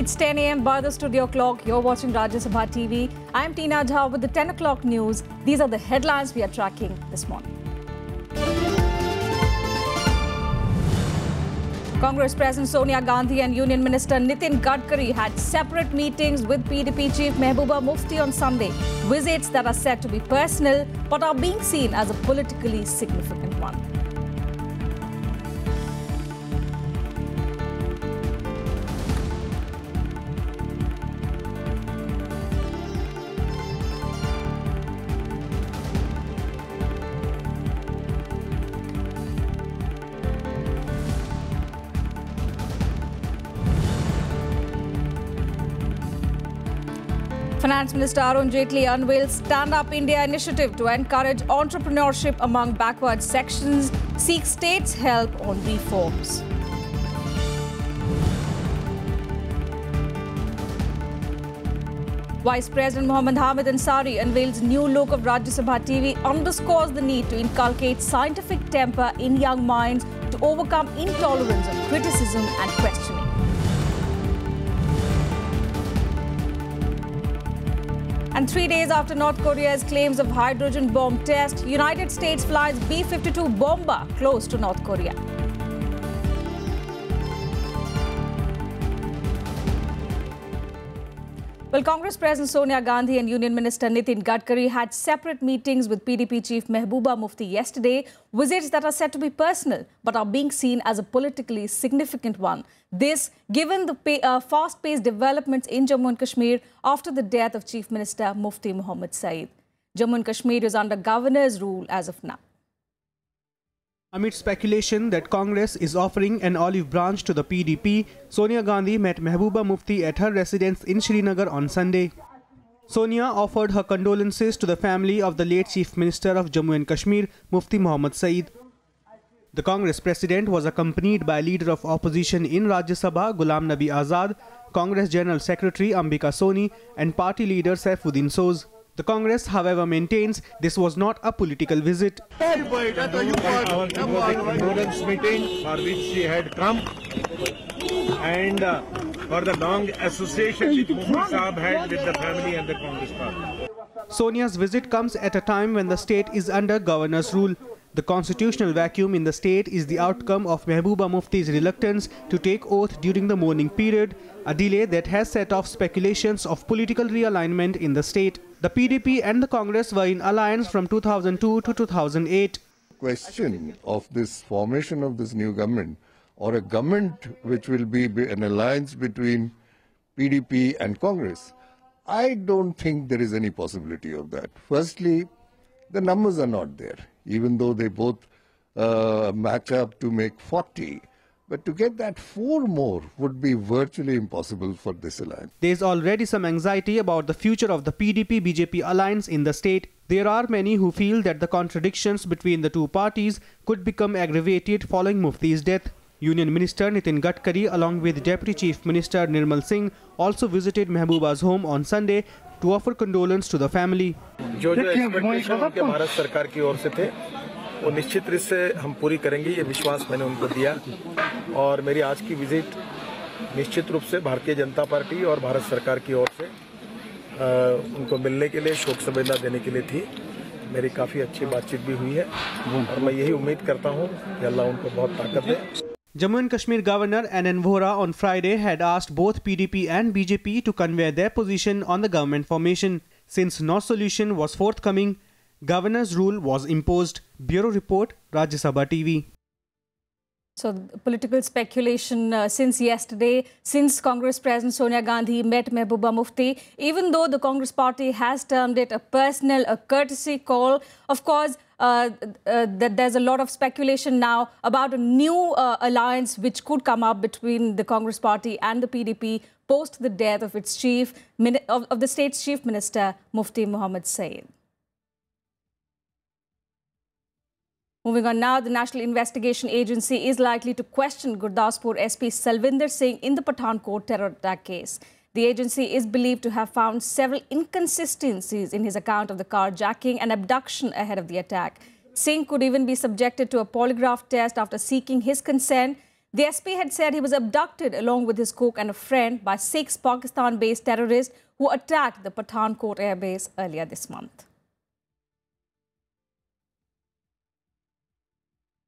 It's 10 a.m. by the studio clock. You're watching Rajya Sabha TV. I'm Tina Jha with the 10 o'clock news. These are the headlines we are tracking this morning. Congress President Sonia Gandhi and Union Minister Nitin Gadkari had separate meetings with PDP Chief Mehbooba Mufti on Sunday. Visits that are said to be personal but are being seen as a politically significant one. Finance Minister Arun Jaitley unveils Stand Up India initiative to encourage entrepreneurship among backward sections, seeks states' help on reforms. Vice President Mohammad Hamid Ansari unveils new look of Rajya Sabha TV, underscores the need to inculcate scientific temper in young minds to overcome intolerance of criticism and questioning. And 3 days after North Korea's claims of hydrogen bomb test, United States flies B-52 bomber close to North Korea. Well, Congress President Sonia Gandhi and Union Minister Nitin Gadkari had separate meetings with PDP Chief Mehbooba Mufti yesterday, visits that are said to be personal but are being seen as a politically significant one. This, given the fast-paced developments in Jammu and Kashmir after the death of Chief Minister Mufti Muhammad Saeed. Jammu and Kashmir is under governor's rule as of now. Amid speculation that Congress is offering an olive branch to the PDP, Sonia Gandhi met Mehbooba Mufti at her residence in Srinagar on Sunday. Sonia offered her condolences to the family of the late Chief Minister of Jammu and Kashmir, Mufti Muhammad Saeed. The Congress president was accompanied by Leader of Opposition in Rajya Sabha, Ghulam Nabi Azad, Congress General Secretary Ambika Soni and Party Leader Saifuddin Soz. The Congress, however, maintains this was not a political visit. It was a condolence meeting for which she had come, and for the long association which Mufti Sahab had with the family and the Congress party. Sonia's visit comes at a time when the state is under governor's rule. The constitutional vacuum in the state is the outcome of Mehbooba Mufti's reluctance to take oath during the mourning period, a delay that has set off speculations of political realignment in the state. The PDP and the Congress were in alliance from 2002 to 2008. Question of this formation of this new government, or a government which will be an alliance between PDP and Congress, I don't think there is any possibility of that. Firstly, the numbers are not there, even though they both match up to make 40. But to get that 4 more would be virtually impossible for this alliance. There is already some anxiety about the future of the PDP-BJP alliance in the state. There are many who feel that the contradictions between the two parties could become aggravated following Mufti's death. Union Minister Nitin Gadkari along with Deputy Chief Minister Nirmal Singh also visited Mehbooba's home on Sunday to offer condolence to the family. जो expectation उनके भारत सरकार की ओर से थे वो निश्चित रूप से हम पूरी करेंगे, ये विश्वास मैंने उनको दिया। और मेरी आज की विजिट निश्चित रूप से भारतीय जनता पार्टी और भारत सरकार की ओर से उनको मिलने के लिए, शोक संवेदना देने के लिए थी। मेरी काफ़ी अच्छी बातचीत भी हुई है और मैं यही उम्मीद करता हूँ कि अल्लाह उनको बहुत ताकत दे। Jammu and Kashmir Governor Anand Vohra on Friday had asked both PDP and BJP to convey their position on the government formation. Since no solution was forthcoming, governor's rule was imposed. Bureau Report, Rajya Sabha TV. So, political speculation since yesterday, since Congress President Sonia Gandhi met Mehbooba Mufti, even though the Congress party has termed it a personal, a courtesy call, of course, that there's a lot of speculation now about a new alliance which could come up between the Congress party and the PDP post the death of its of the state's chief minister, Mufti Muhammad Saeed. Moving on now, the National Investigation Agency is likely to question Gurdaspur SP Salvinder Singh in the Pathankot terror attack case. The agency is believed to have found several inconsistencies in his account of the carjacking and abduction ahead of the attack. Singh could even be subjected to a polygraph test after seeking his consent. The SP had said he was abducted along with his cook and a friend by 6 Pakistan-based terrorists who attacked the Pathankot airbase earlier this month.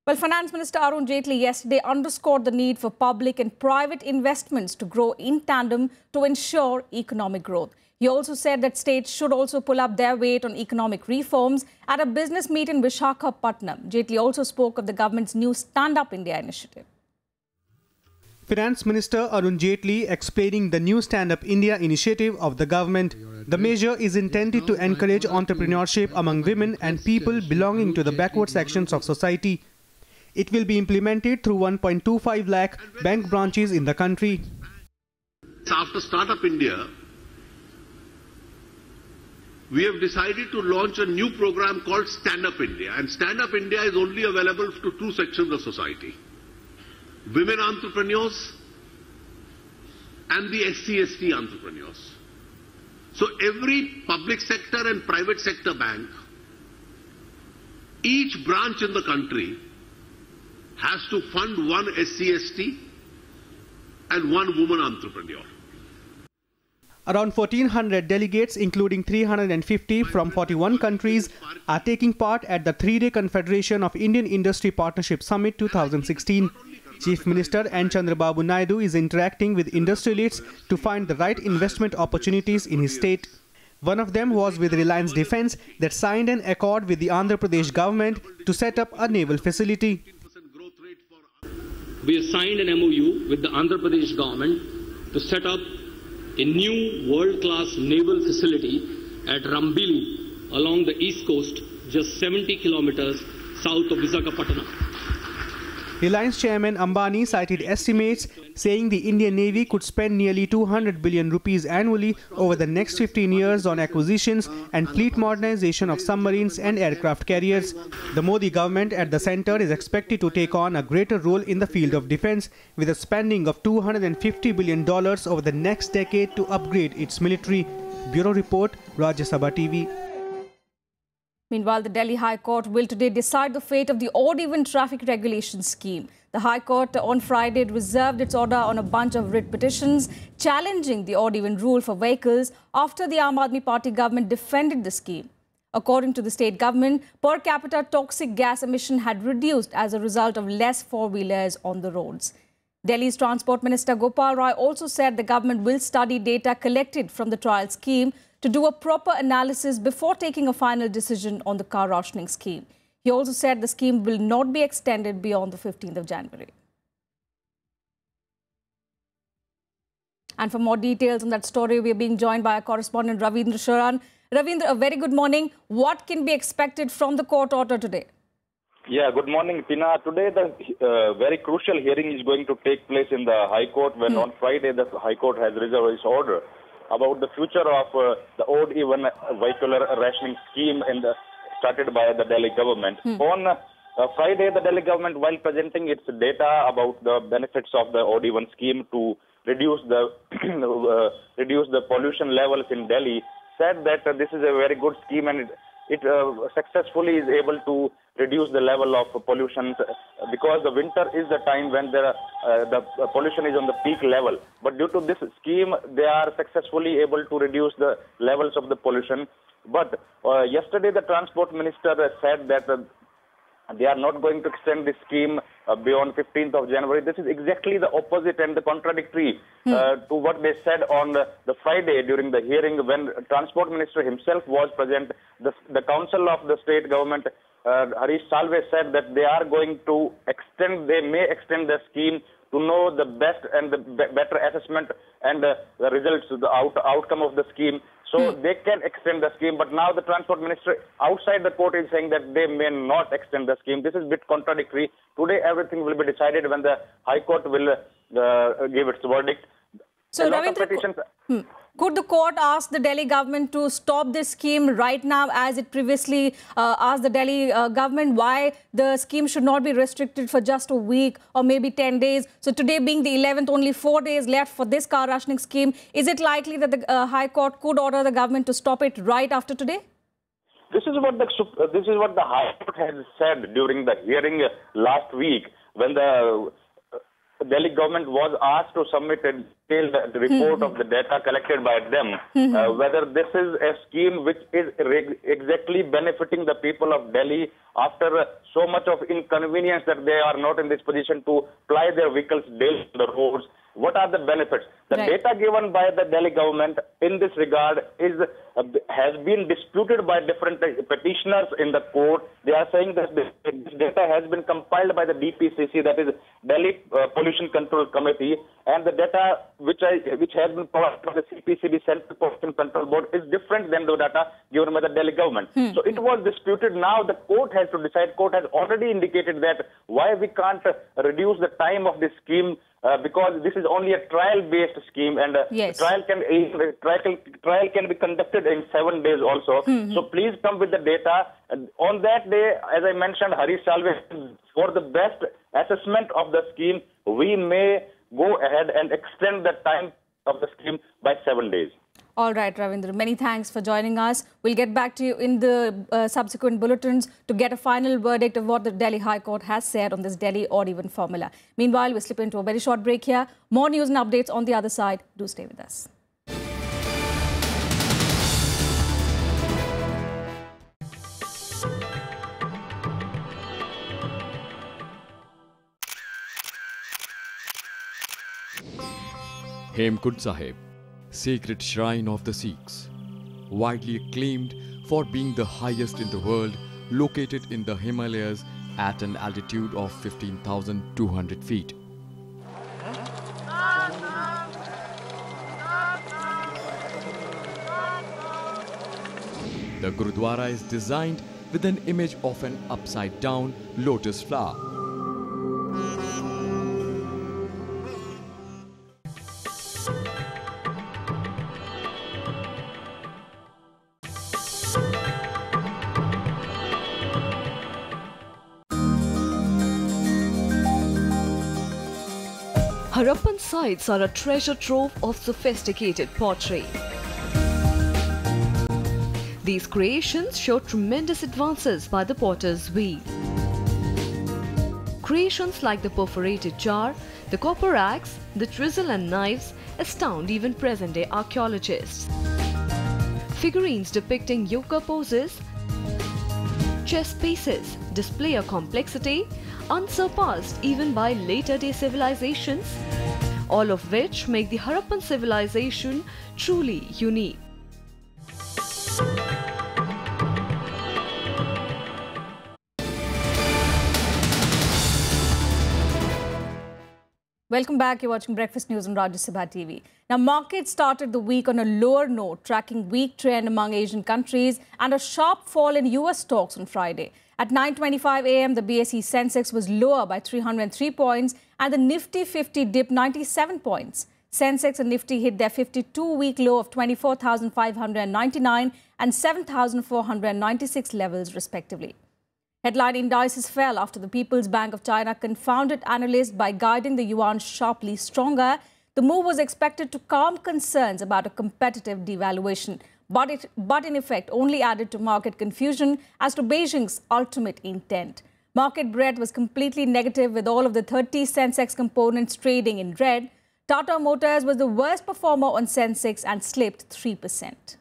Well, Finance Minister Arun Jaitley yesterday underscored the need for public and private investments to grow in tandem to ensure economic growth. He also said that states should also pull up their weight on economic reforms at a business meet in Visakhapatnam. Jaitley also spoke of the government's new Stand Up India initiative. Finance Minister Arun Jaitley explaining the new Stand Up India initiative of the government. The measure is intended to encourage entrepreneurship among women and people belonging to the backward sections of society. It will be implemented through 1.25 lakh bank branches in the country. After Startup India, we have decided to launch a new program called Stand Up India. And Stand Up India is only available to 2 sections of society: women entrepreneurs and the SC/ST entrepreneurs. So every public sector and private sector bank, each branch in the country has to fund 1 SC/ST and 1 woman entrepreneur. Around 1,400 delegates, including 350 from 41 countries, are taking part at the 3-day Confederation of Indian Industry Partnership Summit 2016. Chief Minister N. Chandrababu Naidu is interacting with industrialists to find the right investment opportunities in his state. One of them was with Reliance Defence that signed an accord with the Andhra Pradesh government to set up a naval facility. We have signed an MOU with the Andhra Pradesh government to set up a new world-class naval facility at Rambili along the east coast, just 70 kilometers south of Visakhapatnam. Reliance Chairman Ambani cited estimates saying the Indian Navy could spend nearly 200 billion rupees annually over the next 15 years on acquisitions and fleet modernization of submarines and aircraft carriers. The Modi government at the centre is expected to take on a greater role in the field of defence with a spending of $250 billion over the next decade to upgrade its military. Bureau Report, Rajya Sabha TV. Meanwhile, the Delhi High Court will today decide the fate of the odd-even traffic regulation scheme. The High Court on Friday reserved its order on a bunch of writ petitions challenging the odd-even rule for vehicles after the Aam Aadmi Party government defended the scheme. According to the state government, per capita toxic gas emission had reduced as a result of less four-wheelers on the roads. Delhi's Transport Minister Gopal Rai also said the government will study data collected from the trial scheme to do a proper analysis before taking a final decision on the car rationing scheme. He also said the scheme will not be extended beyond the 15th of January. And for more details on that story, we are being joined by our correspondent Ravindra Sharan. Ravindra, a very good morning. What can be expected from the court order today? Yeah, good morning, Tina. Today, the very crucial hearing is going to take place in the High Court when on Friday the High Court has reserved its order about the future of the odd-even vehicular rationing scheme started by the Delhi government. On Friday, the Delhi government, while presenting its data about the benefits of the odd-even scheme to reduce the reduce the pollution levels in Delhi, said that this is a very good scheme and it successfully is able to reduce the level of pollution because the winter is the time when the pollution is on the peak level. But due to this scheme, they are successfully able to reduce the levels of the pollution. But yesterday, the transport minister said that they are not going to extend this scheme beyond 15th of January. This is exactly the opposite and the contradictory to what they said on the Friday during the hearing when Transport Minister himself was present. The Council of the State Government, Harish Salve, said that they are going to extend, they may extend the scheme to know the best and the better assessment and the results, the outcome of the scheme. So they can extend the scheme, but now the Transport Minister outside the court is saying that they may not extend the scheme. This is a bit contradictory. Today everything will be decided when the High Court will give its verdict. So, Ravindra, could the court ask the Delhi government to stop this scheme right now, as it previously asked the Delhi government why the scheme should not be restricted for just a week or maybe 10 days? So today being the 11th, only 4 days left for this car rationing scheme. Is it likely that the High Court could order the government to stop it right after today? This is what the High Court has said during the hearing last week when the Delhi government was asked to submit a detailed report of the data collected by them, whether this is a scheme which is exactly benefiting the people of Delhi after so much of inconvenience that they are not in this position to ply their vehicles daily on the roads. What are the benefits? The data given by the Delhi government in this regard has been disputed by different petitioners in the court. They are saying that this data has been compiled by the DPCC, that is Delhi Pollution Control Committee, and the data which has been provided by the CPCB, Central Pollution Control Board, is different than the data given by the Delhi government. So it was disputed. Now the court has to decide. Court has already indicated that why we can't reduce the time of this scheme, because this is only a trial-based scheme, and trial can be conducted in 7 days also. So please come with the data. And on that day, as I mentioned, Harish Salve, for the best assessment of the scheme, we may go ahead and extend the time of the scheme by 7 days. All right, Ravindra, many thanks for joining us. We'll get back to you in the subsequent bulletins to get a final verdict of what the Delhi High Court has said on this Delhi odd even formula. Meanwhile, we'll slip into a very short break here. More news and updates on the other side. Do stay with us. Hemkund Sahib, sacred shrine of the Sikhs, widely acclaimed for being the highest in the world, located in the Himalayas at an altitude of 15,200 feet. The Gurudwara is designed with an image of an upside-down lotus flower. Harappan sites are a treasure trove of sophisticated pottery. These creations show tremendous advances by the potter's wheel. Creations like the perforated jar, the copper axe, the chisel and knives astound even present-day archaeologists. Figurines depicting yoga poses, chess pieces display a complexity unsurpassed even by later-day civilizations, all of which make the Harappan civilization truly unique. Welcome back. You're watching Breakfast News on Rajya Sabha TV. Now, markets started the week on a lower note, tracking weak trend among Asian countries and a sharp fall in US stocks on Friday. At 9:25 a.m., the BSE Sensex was lower by 303 points and the Nifty 50 dipped 97 points. Sensex and Nifty hit their 52-week low of 24,599 and 7,496 levels, respectively. Headline indices fell after the People's Bank of China confounded analysts by guiding the yuan sharply stronger. The move was expected to calm concerns about a competitive devaluation, but in effect only added to market confusion as to Beijing's ultimate intent. Market breadth was completely negative, with all of the 30 Sensex components trading in red. Tata Motors was the worst performer on Sensex and slipped 3%.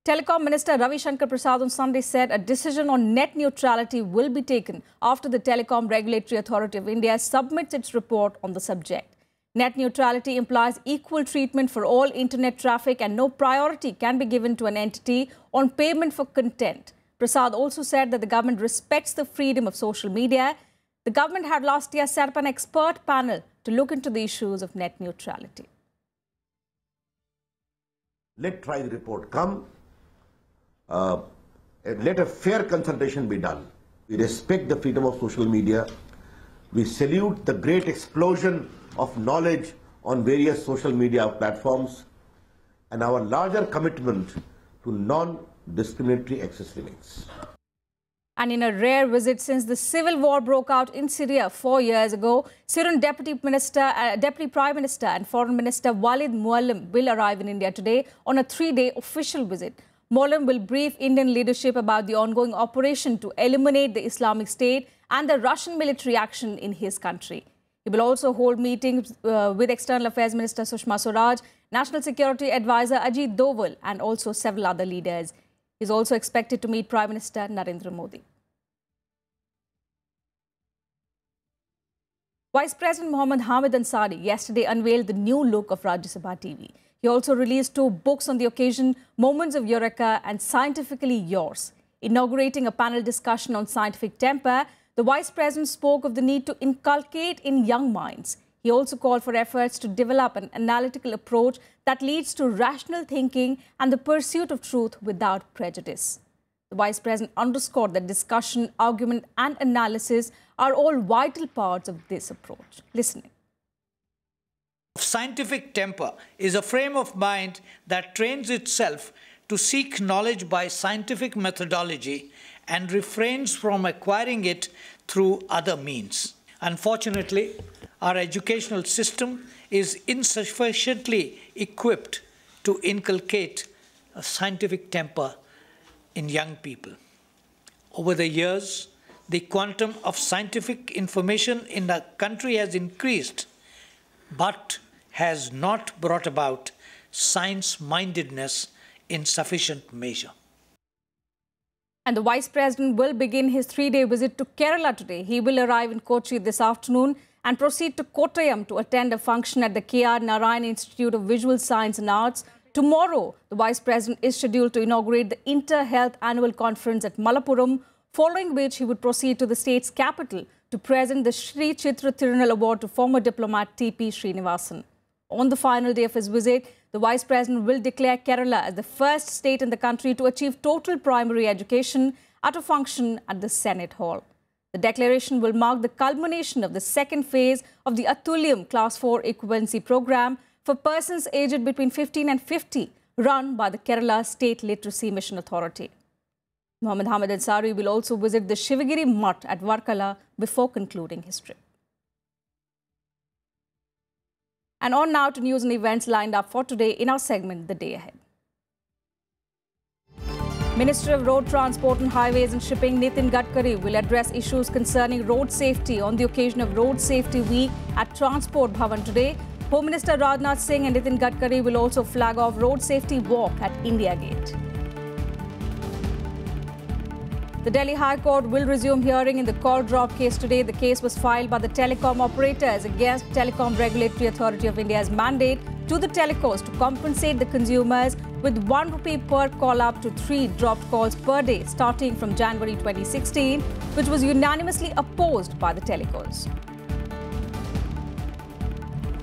Telecom Minister Ravi Shankar Prasad on Sunday said a decision on net neutrality will be taken after the Telecom Regulatory Authority of India submits its report on the subject. Net neutrality implies equal treatment for all internet traffic and no priority can be given to an entity on payment for content. Prasad also said that the government respects the freedom of social media. The government had last year set up an expert panel to look into the issues of net neutrality. Let trial report come. Let a fair consultation be done. We respect the freedom of social media. We salute the great explosion of knowledge on various social media platforms and our larger commitment to non-discriminatory access limits. And in a rare visit since the civil war broke out in Syria 4 years ago, Syrian Deputy Prime Minister and Foreign Minister Walid Muallim will arrive in India today on a 3-day official visit. Mollem will brief Indian leadership about the ongoing operation to eliminate the Islamic State and the Russian military action in his country. He will also hold meetings with External Affairs Minister Sushma Swaraj, National Security Advisor Ajit Doval and also several other leaders. He is also expected to meet Prime Minister Narendra Modi. Vice President Mohammad Hamid Ansari yesterday unveiled the new look of Rajya Sabha TV. He also released 2 books on the occasion, Moments of Eureka and Scientifically Yours. Inaugurating a panel discussion on scientific temper, the Vice President spoke of the need to inculcate in young minds. He also called for efforts to develop an analytical approach that leads to rational thinking and the pursuit of truth without prejudice. The Vice President underscored that discussion, argument and analysis are all vital parts of this approach. Listening. Scientific temper is a frame of mind that trains itself to seek knowledge by scientific methodology and refrains from acquiring it through other means. Unfortunately, our educational system is insufficiently equipped to inculcate a scientific temper in young people. Over the years, the quantum of scientific information in the country has increased, but has not brought about science-mindedness in sufficient measure. And the Vice President will begin his 3-day visit to Kerala today. He will arrive in Kochi this afternoon and proceed to Kottayam to attend a function at the K.R. Narayan Institute of Visual Science and Arts. Tomorrow, the Vice President is scheduled to inaugurate the Inter-Health Annual Conference at Malappuram, following which he would proceed to the state's capital to present the Sri Chitra Tirunal Award to former diplomat T.P. Srinivasan. On the final day of his visit, the Vice President will declare Kerala as the first state in the country to achieve total primary education at a function at the Senate Hall. The declaration will mark the culmination of the second phase of the Atulyam Class 4 equivalency program for persons aged between 15 and 50, run by the Kerala State Literacy Mission Authority. Mohammad Hamid Ansari will also visit the Shivagiri Mutt at Varkala before concluding his trip. And on now to news and events lined up for today in our segment, The Day Ahead. Minister of Road Transport and Highways and Shipping Nitin Gadkari will address issues concerning road safety on the occasion of Road Safety Week at Transport Bhavan today. Home Minister Rajnath Singh and Nitin Gadkari will also flag off Road Safety Walk at India Gate. The Delhi High Court will resume hearing in the call drop case today. The case was filed by the telecom operators against Telecom Regulatory Authority of India's mandate to the telecos to compensate the consumers with ₹1 per call up to 3 dropped calls per day starting from January 2016, which was unanimously opposed by the telecos.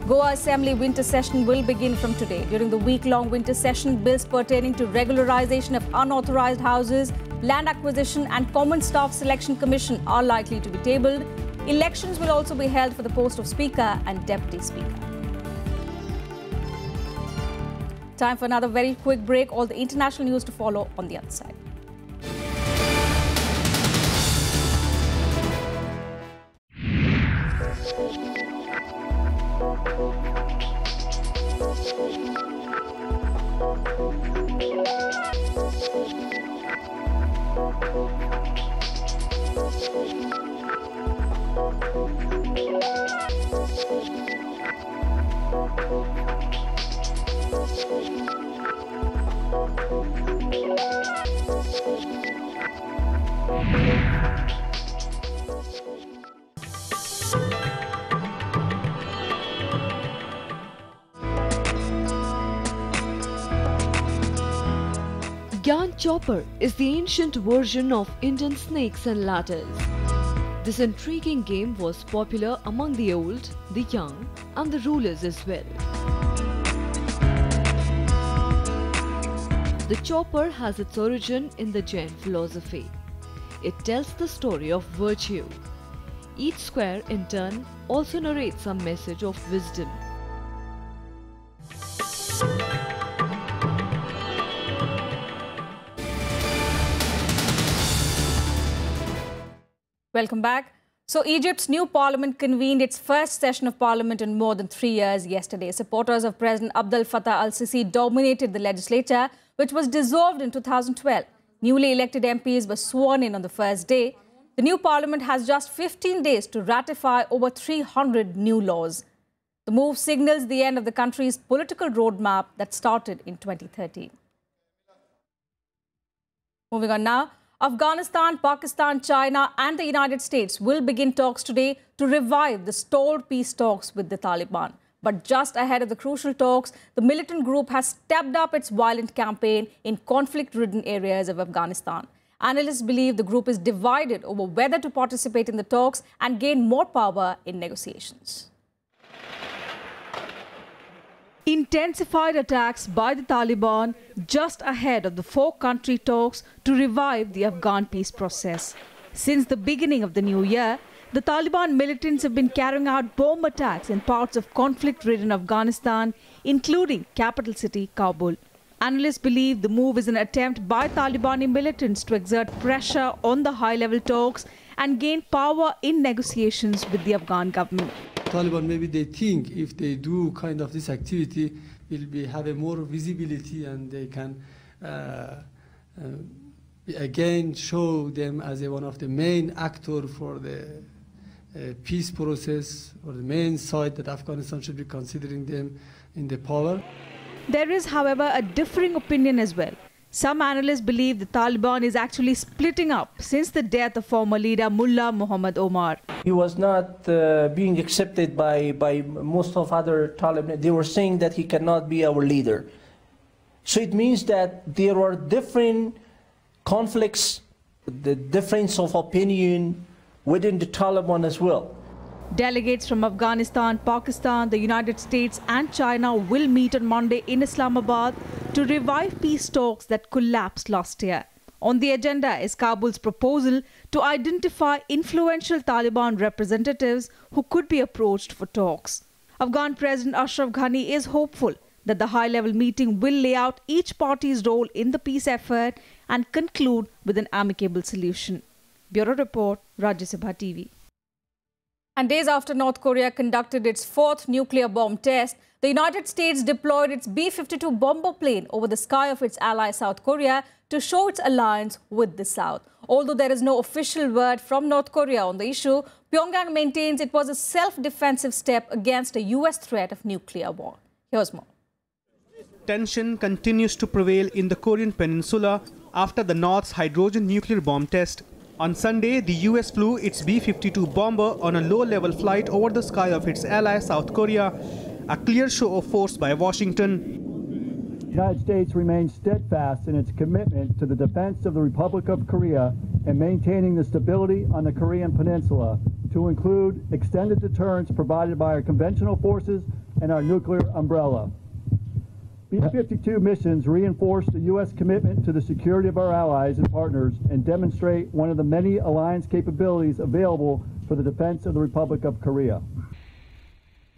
Goa Assembly winter session will begin from today. During the week-long winter session, bills pertaining to regularization of unauthorized houses, land acquisition and Common Staff Selection Commission are likely to be tabled. Elections will also be held for the post of Speaker and Deputy Speaker. Time for another very quick break. All the international news to follow on the other side. Gyan Chopper is the ancient version of Indian snakes and ladders. This intriguing game was popular among the old, the young and the rulers as well. The chopper has its origin in the Jain philosophy. It tells the story of virtue. Each square in turn also narrates a message of wisdom. Welcome back. So Egypt's new parliament convened its first session of parliament in more than 3 years yesterday. Supporters of President Abdel Fattah al-Sisi dominated the legislature, which was dissolved in 2012. Newly elected MPs were sworn in on the first day. The new parliament has just 15 days to ratify over 300 new laws. The move signals the end of the country's political roadmap that started in 2013. Moving on now, Afghanistan, Pakistan, China and the United States will begin talks today to revive the stalled peace talks with the Taliban. But just ahead of the crucial talks, the militant group has stepped up its violent campaign in conflict-ridden areas of Afghanistan. Analysts believe the group is divided over whether to participate in the talks and gain more power in negotiations. Intensified attacks by the Taliban just ahead of the four-country talks to revive the Afghan peace process. Since the beginning of the new year, the Taliban militants have been carrying out bomb attacks in parts of conflict-ridden Afghanistan, including capital city Kabul. Analysts believe the move is an attempt by Talibani militants to exert pressure on the high-level talks and gain power in negotiations with the Afghan government. Taliban, maybe they think if they do kind of this activity, will have a more visibility and they can again show them as one of the main actor for the peace process, or the main side that Afghanistan should be considering them in the power. There is, however, a differing opinion as well. Some analysts believe the Taliban is actually splitting up since the death of former leader Mullah Muhammad Omar. He was not being accepted by most of other Taliban. They were saying that he cannot be our leader. So it means that there are different conflicts, the difference of opinion within the Taliban as well. Delegates from Afghanistan, Pakistan, the United States and China will meet on Monday in Islamabad to revive peace talks that collapsed last year. On the agenda is Kabul's proposal to identify influential Taliban representatives who could be approached for talks. Afghan President Ashraf Ghani is hopeful that the high-level meeting will lay out each party's role in the peace effort and conclude with an amicable solution. Bureau Report, Rajya Sabha TV. And days after North Korea conducted its fourth nuclear bomb test, the United States deployed its B-52 bomber plane over the sky of its ally South Korea to show its alliance with the South. Although there is no official word from North Korea on the issue, Pyongyang maintains it was a self-defensive step against a US threat of nuclear war. Here's more. Tension continues to prevail in the Korean peninsula after the North's hydrogen nuclear bomb test. On Sunday, the US flew its B-52 bomber on a low-level flight over the sky of its ally South Korea, a clear show of force by Washington. The United States remains steadfast in its commitment to the defense of the Republic of Korea and maintaining the stability on the Korean peninsula, to include extended deterrence provided by our conventional forces and our nuclear umbrella. B-52 missions reinforce the U.S. commitment to the security of our allies and partners and demonstrate one of the many alliance capabilities available for the defense of the Republic of Korea.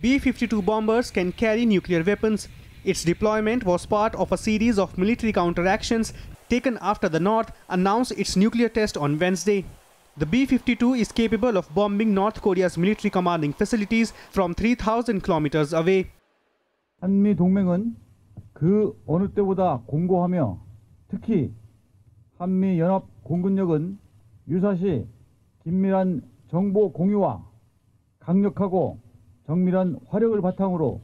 B-52 bombers can carry nuclear weapons. Its deployment was part of a series of military counteractions taken after the North announced its nuclear test on Wednesday. The B-52 is capable of bombing North Korea's military commanding facilities from 3,000 kilometers away. 한미 동맹은 그 어느 때보다 공고하며 특히 한미 연합 공군력은 유사시 긴밀한 정보 공유와 강력하고 정밀한 화력을 바탕으로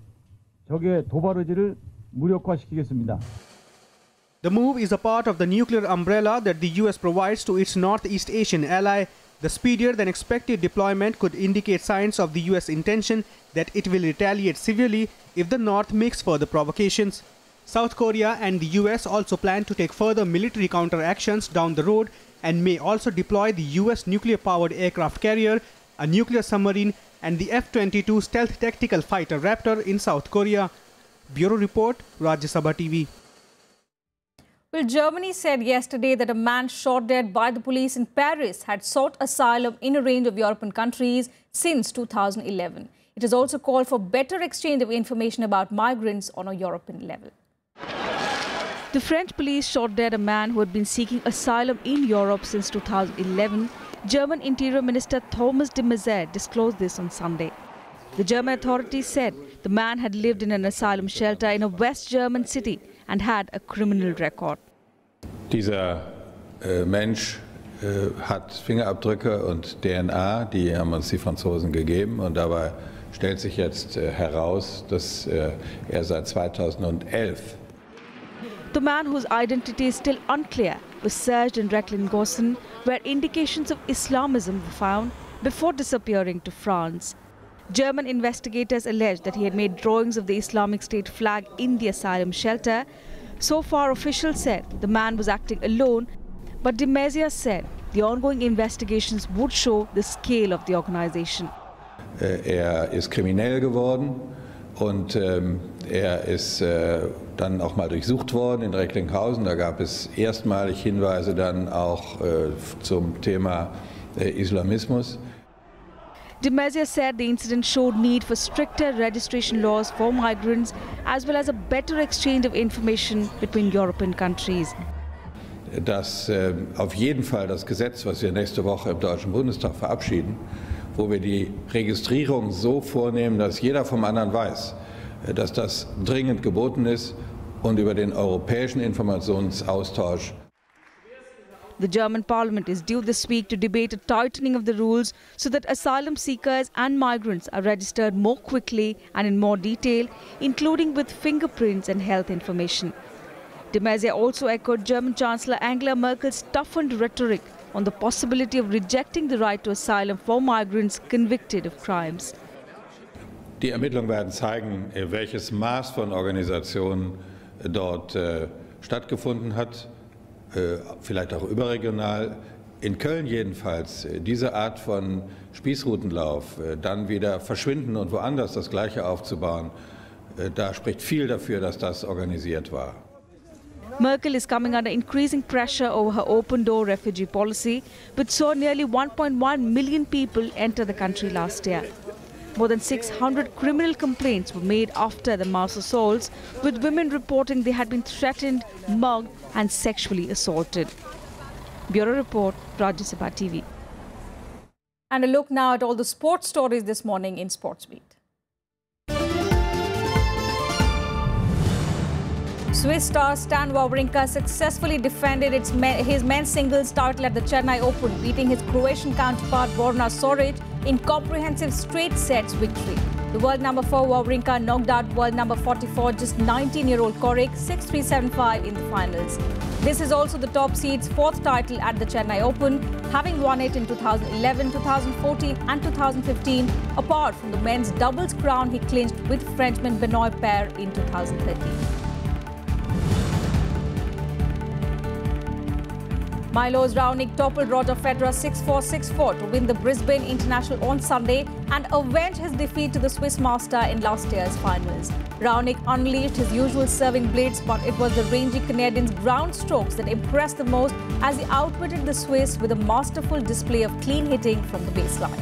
적의 도발 의지를 무력화시키겠습니다. The move is a part of the nuclear umbrella that the US provides to its Northeast Asian ally. The speedier than expected deployment could indicate signs of the US intention that it will retaliate severely if the North makes further provocations. South Korea and the US also plan to take further military counteractions down the road and may also deploy the US nuclear-powered aircraft carrier, a nuclear submarine and the F-22 stealth tactical fighter Raptor in South Korea. Bureau Report, Rajya Sabha TV. Well, Germany said yesterday that a man shot dead by the police in Paris had sought asylum in a range of European countries since 2011. It has also called for better exchange of information about migrants on a European level. The French police shot dead a man who had been seeking asylum in Europe since 2011. German Interior Minister Thomas de Maizière disclosed this on Sunday. The German authorities said the man had lived in an asylum shelter in a West German city and had a criminal record. Dieser Mensch hat Fingerabdrücke und DNA, die haben uns die Franzosen gegeben, und dabei stellt sich jetzt heraus, dass er seit 2011. The man, whose identity is still unclear, was searched in Recklinghausen, where indications of Islamism were found before disappearing to France. German investigators alleged that he had made drawings of the Islamic State flag in the asylum shelter. So far, officials said the man was acting alone, but de Maizière said the ongoing investigations would show the scale of the organization. Er ist kriminell geworden und er ist dann auch mal durchsucht worden in Recklinghausen. Da gab es erstmalig Hinweise dann auch zum Thema Islamismus. De Maizière said the incident showed need for stricter registration laws for migrants as well as a better exchange of information between European countries. Dass auf jeden Fall das Gesetz, was wir nächste Woche im Deutschen Bundestag verabschieden, wo wir die Registrierung so vornehmen, dass jeder vom anderen weiß, dass das dringend geboten ist, und über den europäischen Informationsaustausch. The German parliament is due this week to debate a tightening of the rules so that asylum seekers and migrants are registered more quickly and in more detail, including with fingerprints and health information. De Maizière also echoed German Chancellor Angela Merkel's toughened rhetoric on the possibility of rejecting the right to asylum for migrants convicted of crimes. Die Ermittlungen werden zeigen, welches Maß von Organisationen dort stattgefunden hat, vielleicht auch überregional. In Köln jedenfalls, diese Art von Spießrutenlauf, dann wieder verschwinden und woanders das Gleiche aufzubauen, da spricht viel dafür, dass das organisiert war. Merkel is coming under increasing pressure over her open-door refugee policy, which saw nearly 1.1 million people enter the country last year. More than 600 criminal complaints were made after the mass assaults, with women reporting they had been threatened, mugged and sexually assaulted. Bureau Report, Rajya Sabha TV. And a look now at all the sports stories this morning in Sports Beat. Swiss star Stan Wawrinka successfully defended his men's singles title at the Chennai Open, beating his Croatian counterpart Borna Soric in comprehensive straight sets victory. The world number 4 Wawrinka knocked out world number 44, just 19-year-old Korik, 6-3, 7-5 in the finals. This is also the top seed's 4th title at the Chennai Open, having won it in 2011, 2014 and 2015, apart from the men's doubles crown he clinched with Frenchman Benoit Paire in 2013. Milos Raonic toppled Roger Federer 6-4, 6-4 to win the Brisbane International on Sunday and avenge his defeat to the Swiss master in last year's finals. Raonic unleashed his usual serving blitz, but it was the rangy Canadian's ground strokes that impressed the most as he outwitted the Swiss with a masterful display of clean hitting from the baseline.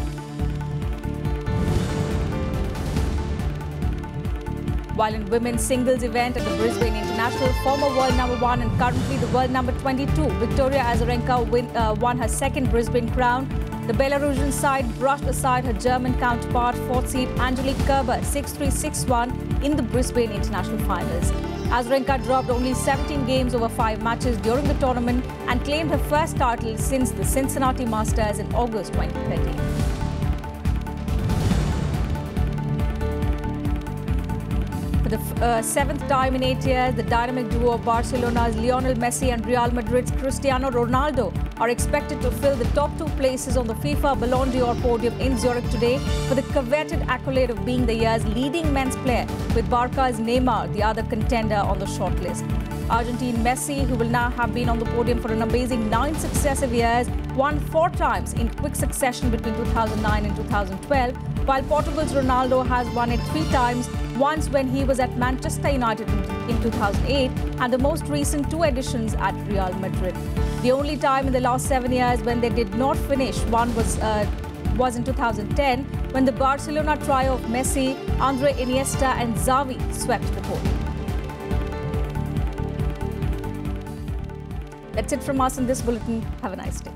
While in women's singles event at the Brisbane International, former world number 1 and currently the world number 22, Victoria Azarenka won her second Brisbane crown. The Belarusian side brushed aside her German counterpart, 4th seed Angelique Kerber, 6-3, 6-1 in the Brisbane International finals. Azarenka dropped only 17 games over 5 matches during the tournament and claimed her first title since the Cincinnati Masters in August 2013. For the 7th time in 8 years, the dynamic duo of Barcelona's Lionel Messi and Real Madrid's Cristiano Ronaldo are expected to fill the top 2 places on the FIFA Ballon d'Or podium in Zurich today for the coveted accolade of being the year's leading men's player, with Barca's Neymar the other contender on the shortlist. Argentine Messi, who will now have been on the podium for an amazing 9 successive years, won 4 times in quick succession between 2009 and 2012, while Portugal's Ronaldo has won it 3 times, once when he was at Manchester United in 2008 and the most recent 2 editions at Real Madrid. The only time in the last 7 years when they did not finish one was in 2010 when the Barcelona trio of Messi, Andre Iniesta and Xavi swept the podium. That's it from us in this bulletin. Have a nice day.